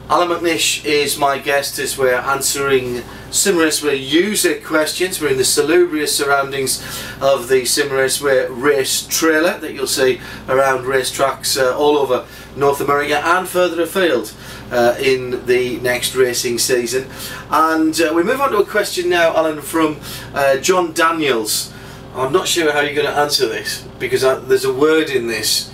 Allan McNish is my guest as we're answering Simraceway user questions. We're in the salubrious surroundings of the Simraceway race trailer that you'll see around racetracks all over North America and further afield in the next racing season. And we move on to a question now, Allan, from John Daniels. I'm not sure how you're going to answer this because there's a word in this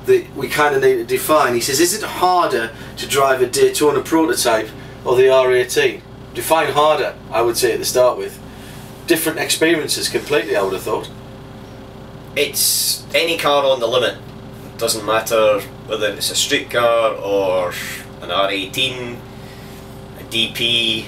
that we kind of need to define. He says, is it harder to drive a Daytona Prototype or the R18? Define harder, I would say, to start with. Different experiences completely, I would have thought. It's any car on the limit. Doesn't matter whether it's a street car or an R18, a DP,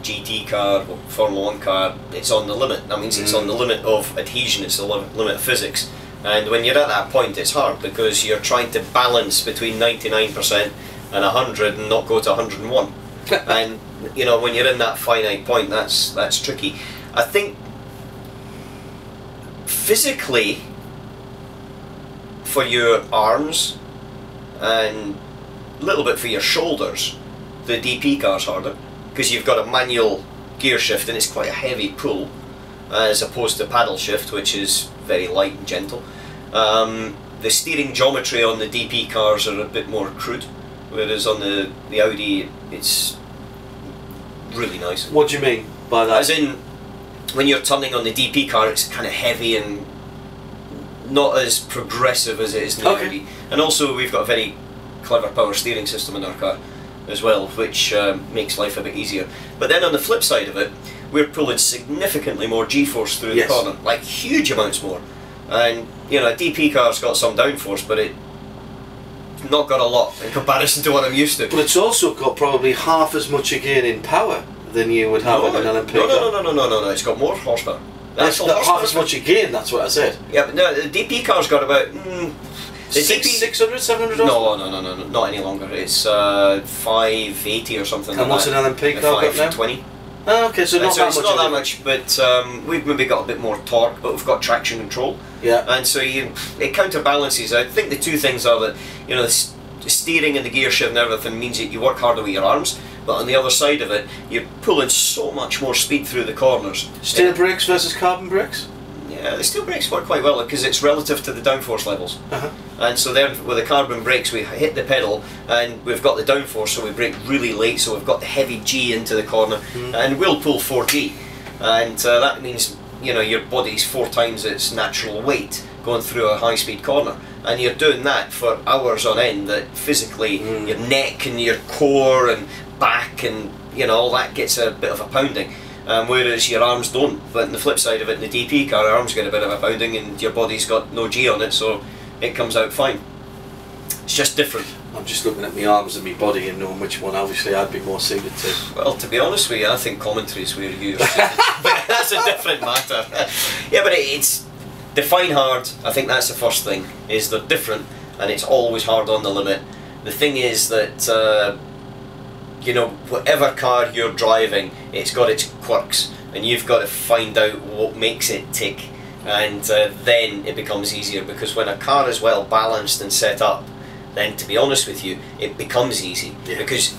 GT car, Formula 1 car. It's on the limit. That means it's on the limit of adhesion, it's the limit of physics. And when you're at that point, it's hard because you're trying to balance between 99% and 100 and not go to 101. And you know, when you're in that finite point, that's tricky. I think physically, for your arms and a little bit for your shoulders, the DP car's harder because you've got a manual gear shift and it's quite a heavy pull, as opposed to paddle shift, which is very light and gentle. The steering geometry on the DP cars are a bit more crude, whereas on the Audi it's really nice. What do you mean by that? As in, when you're turning on the DP car, it's kind of heavy and not as progressive as it is in the Audi. And also we've got a very clever power steering system in our car as well, which makes life a bit easier. But then on the flip side of it, we're pulling significantly more G-force through the corner, like huge amounts more. And you know, a DP car's got some downforce, but it's not got a lot in comparison to what I'm used to. But it's also got probably half as much again in power than you would have in an LMP car. No, it's got more horsepower. That's not half as much again, that's what I said. Yeah, but no, the DP car's got about 600, 700 horsepower? No, not any longer. It's 580 or something and like that. And what's an LMP car got now? 520. Oh, okay, so not that much. It's not that much, but we've maybe got a bit more torque, but we've got traction control. Yeah. And so it counterbalances. I think the two things are that, you know, the steering and the gear shift and everything means that you work harder with your arms, but on the other side of it, you're pulling so much more speed through the corners. Steel brakes versus carbon brakes? Yeah, the steel brakes work quite well because it's relative to the downforce levels. And so then with the carbon brakes, we hit the pedal and we've got the downforce, so we brake really late, so we've got the heavy G into the corner, and we'll pull 4G. And that means, you know, your body's 4 times its natural weight going through a high-speed corner. And you're doing that for hours on end, that physically your neck and your core and back and, you know, all that gets a bit of a pounding. Whereas your arms don't. But on the flip side of it, in the DP car, arms get a bit of a pounding and your body's got no G on it, so it comes out fine. It's just different. I'm just looking at my arms and my body and knowing which one obviously I'd be more suited to. Well, to be honest with you, I think commentary is where you're but that's a different matter. Yeah, but it's define hard. I think that's the first thing, is they're different and it's always hard on the limit. The thing is that you know, whatever car you're driving, it's got its quirks and you've got to find out what makes it tick, and then it becomes easier, because when a car is well balanced and set up, then to be honest with you, it becomes easy because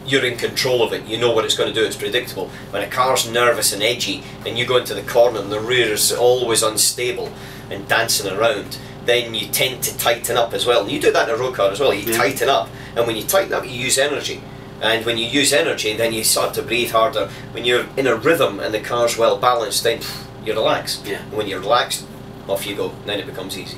you're in control of it, you know what it's going to do, it's predictable. When a car's nervous and edgy and you go into the corner and the rear is always unstable and dancing around, then you tend to tighten up as well. And you do that in a road car as well, you tighten up, and when you tighten up you use energy. And when you use energy, then you start to breathe harder. When you're in a rhythm and the car's well balanced, then you relax. And when you're relaxed, off you go, and then it becomes easy.